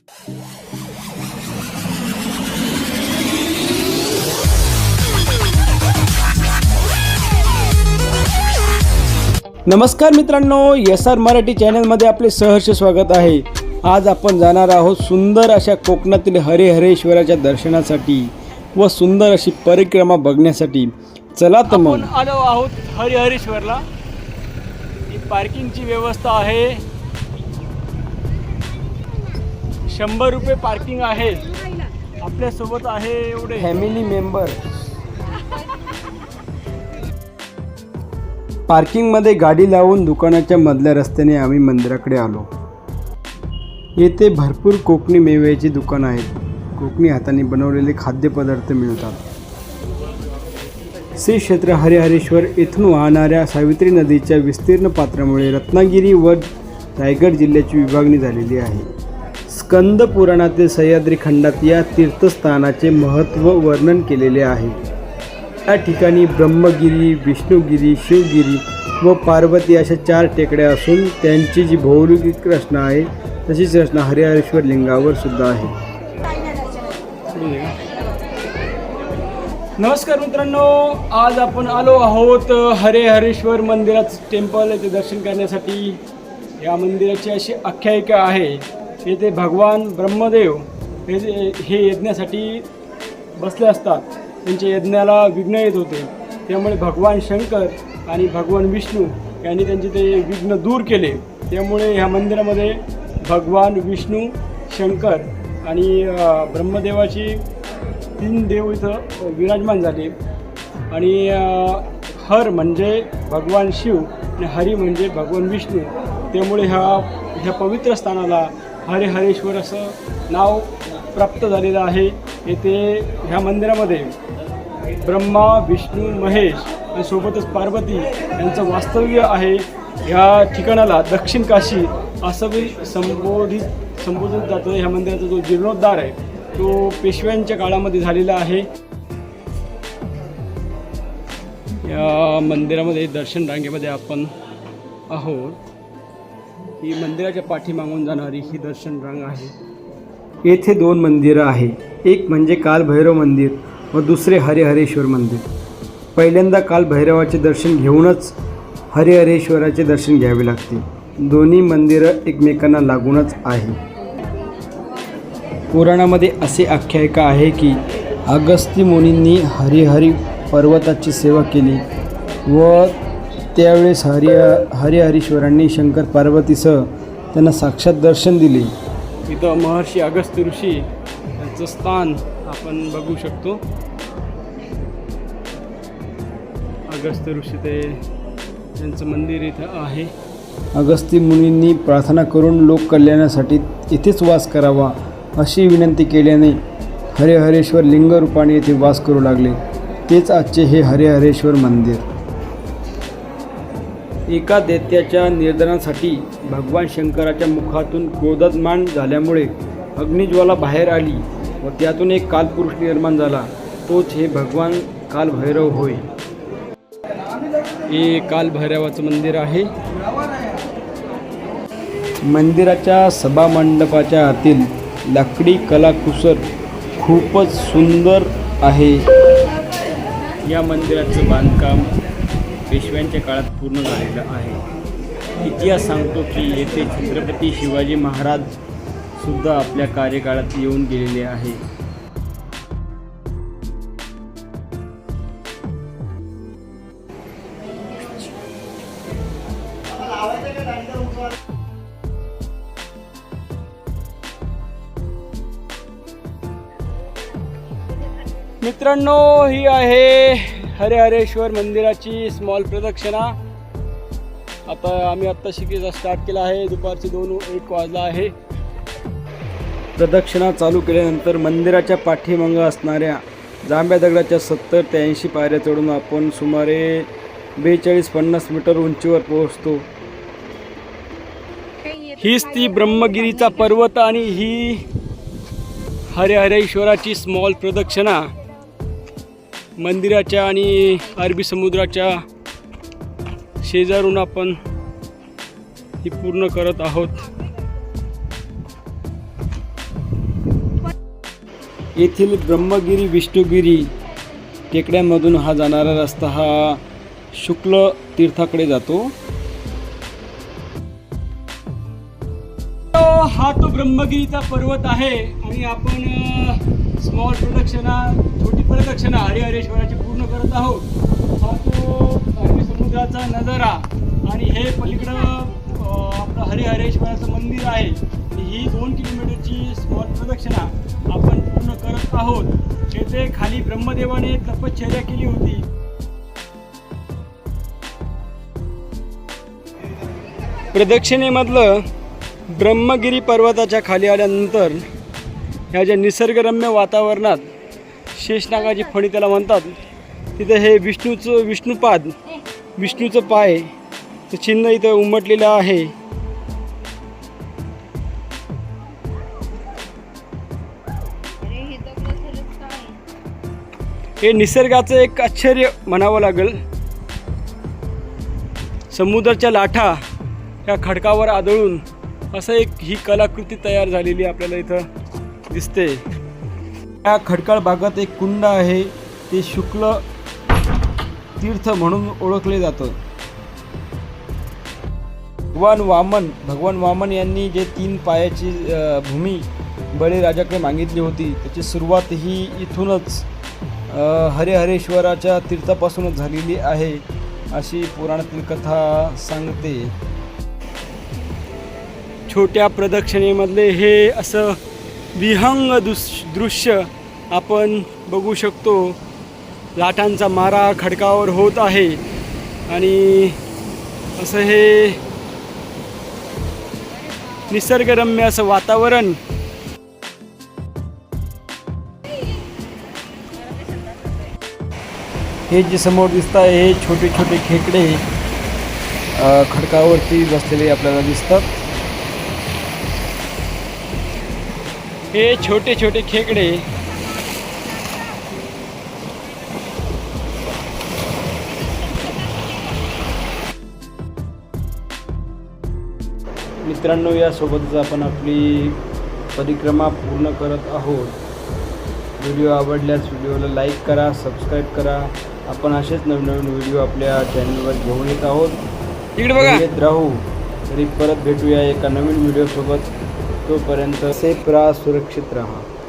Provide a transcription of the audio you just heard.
नमस्कार मित्रांनो, SR मराठी चॅनलमध्ये आपले सहर्ष स्वागत आहे। आज आपण जाणार आहोत सुंदर अशा कोकणातील हरिहरेश्वराच्या दर्शनासाठी व सुंदर अशी परिक्रमा बघण्यासाठी। चला तर मग आपण आलो आहोत हरिहरेश्वरला। ही पार्किंगची व्यवस्था आहे, 100 रुपये पार्किंग आहे। आपल्या सोबत आहे एवढे फॅमिली मेंबर। पार्किंगमध्ये गाडी लावून दुकानाच्या मधल्या रस्त्याने आम्ही मंदिराकडे आलो। येथे भरपूर कोकणी मेव्याची दुकान आहेत। कोकणी हाताने बनवलेले खाद्यपदार्थ मिळतात। श्री क्षेत्र हरिहरेश्वर येथून वाहणाऱ्या सावित्री नदीच्या विस्तीर्ण पात्रामुळे रत्नागिरी व रायगड जिल्ह्याची विभागणी झालेली आहे। स्कंद पुराणातील सह्याद्री खंडात या तीर्थस्थानाचे महत्त्व वर्णन केलेले आहे। या ठिकाणी ब्रह्मगिरी, विष्णुगिरी, शिवगिरी व पार्वती अशा 4 टेकड्या असून त्यांची जी भौगोलिक रचना आहे तशीच रचना हरिहरेश्वर लिंगावर सुद्धा आहे। नमस्कार मित्रांनो, आज आपण आलो आहोत हरिहरेश्वर मंदिरात टेम्पल येथे दर्शन करण्यासाठी। या मंदिराची अशी आख्यायिका आहे, येथे भगवान ब्रह्मदेव हे यज्ञासाठी बसले असतात। त्यांच्या यज्ञाला विघ्न येत होते, त्यामुळे भगवान शंकर आणि भगवान विष्णू यांनी त्यांचे ते विघ्न दूर केले। त्यामुळे ह्या मंदिरामध्ये भगवान विष्णू, शंकर आणि ब्रह्मदेवाची 3 देव इथं विराजमान झाले। आणि हर म्हणजे भगवान शिव आणि हरी म्हणजे भगवान विष्णू, त्यामुळे ह्या पवित्र स्थानाला हरिहरेश्वर असं नाव प्राप्त झालेलं आहे। येथे ह्या मंदिरामध्ये ब्रह्मा, विष्णू, महेश आणि सोबतच पार्वती यांचं वास्तव्य आहे। ह्या ठिकाणाला दक्षिण काशी असं संबोधित जातं। ह्या मंदिराचा जो जीर्णोद्धार आहे तो पेशव्यांच्या काळामध्ये झालेला आहे। या मंदिरामध्ये दर्शन रांगेमध्ये आपण आहोत। ही मंदिराच्या पाठीमागून जाणारी ही दर्शन रांग आहे। येथे 2 मंदिरं आहे, एक म्हणजे कालभैरव मंदिर व दुसरे हरिहरेश्वर मंदिर। पहिल्यांदा कालभैरवाचे दर्शन घेऊनच हरिहरेश्वराचे दर्शन घ्यावे लागते। दोन्ही मंदिरं एकमेकांना लागूनच आहे। पुराणामध्ये असे आख्यायिका आहे की अगस्त्य मुनींनी हरिहरी पर्वताची सेवा केली व त्यावेळेस हरिहरेश्वरांनी शंकर पार्वतीसह त्यांना साक्षात दर्शन दिले। इथं महर्षी अगस्त्य ऋषी यांचं स्थान आपण बघू शकतो। अगस्त्य ऋषी ते त्यांचं मंदिर इथं आहे। अगस्त्य मुनींनी प्रार्थना करून लोक कल्याणासाठी इथेच वास करावा अशी विनंती केल्याने हरिहरेश्वर लिंग रूपाने येथे वास करू लागले। तेच आजचे हे हरिहरेश्वर मंदिर। एका दैत्याच्या निर्दानासाठी भगवान शंकराच्या मुखातून क्रोधमान झाल्यामुळे अग्निज्वाला बाहेर आली व त्यातून एक कालपुरुष निर्माण झाला, तोच हे भगवान कालभैरव होय। हे कालभैरवाचं मंदिर आहे। मंदिराच्या सभामंडपाच्या आतील लाकडी कलाकुसर खूपच सुंदर आहे। या मंदिराचं बांधकाम पेशव्यांच्या काळात पूर्ण झालेलं आहे। इतिहास सांगतो की येथे छत्रपती शिवाजी महाराज सुद्धा आपल्या कार्यकाळात येऊन गेलेले आहे। मित्रांनो, ही आहे हरिहरेश्वर मंदिराची स्मॉल प्रदक्षिणा। आम्ही आत्ता शिकायचा स्टार्ट केला आहे। दुपारचे 2:01 वाजला आहे। प्रदक्षिणा चालू केल्यानंतर मंदिराच्या पाठीमागे असणाऱ्या जांभ्या दगडाच्या 70 ते 80 पायऱ्या चढून आपण सुमारे 42-50 मीटर उंचीवर पोहोचतो। हीच ती ब्रह्मगिरीचा पर्वत आणि ही हरिहरेश्वराची स्मॉल प्रदक्षिणा मंदिराच्या आणि अरबी समुद्राच्या शेजारून आपण ही पूर्ण करत आहोत। येथील ब्रह्मगिरी विष्णुगिरी टेकड्यांमधून हा जाणारा रस्ता हा शुक्ल तीर्थाकडे जातो. हा तो ब्रह्मगिरीचा पर्वत आहे आणि आपण स्मॉल प्रदक्षिणा छोटी प्रदक्षिणा हरिहरेश्वराची पूर्ण करत आहोत. हा तो अरबी समुद्राचा नजारा आणि हे पलीकडं आपलं हरिहरेश्वराचं मंदिर आहे. ही 2 किलोमीटरची स्मॉल प्रदक्षिणा आपण पूर्ण करत आहोत. येथे खाली ब्रह्मदेवाने तपश्चर्या केली होती. प्रदक्षिणेमधलं ब्रह्मगिरी पर्वताच्या खाली आल्यानंतर ह्या ज्या निसर्गरम्य वातावरणात शेषनागाची फणी त्याला म्हणतात, तिथे हे विष्णूचं पाय चिन्ह इथं उमटलेलं आहे. हे निसर्गाचं एक आश्चर्य म्हणावं लागेल. समुद्राच्या लाटा या खडकावर आदळून असं ही कलाकृती तयार झालेली आपल्याला इथं दिसते. या खडकाळ भागात एक कुंड आहे, ते शुक्ल तीर्थ म्हणून ओळखले जातं. भगवान वामन यांनी जे 3 पायाची भूमी बळीराजाकडे मागितली होती, त्याची सुरुवात ही इथूनच हरिहरेश्वराच्या तीर्थापासूनच झालेली आहे अशी पुराणातील कथा सांगते. छोट्या प्रदक्षिणेमधले हे असं विहंग दृश्य आपण बघू शकतो. लाटांचा मारा खडकावर होत आहे आणि असं हे निसर्गरम्य असं वातावरण. हे जे समोर दिसत आहे हे छोटे छोटे खेकडे खडकावरती बसलेले आपल्याला दिसतात. हे छोटे छोटे खेकडे मित्रांनो, यासोबतच आपण आपली परिक्रमा पूर्ण करत आहोत. व्हिडिओ आवडल्यास व्हिडिओला लाईक करा, सबस्क्राईब करा. आपण असेच नवीन व्हिडिओ आपल्या चॅनलवर घेऊन येत आहोत. इकडे बघा, येत राहू. तरी परत भेटूया एका नवीन व्हिडिओसोबत. तोपर्यंत सेफ राहा, सुरक्षित राहा.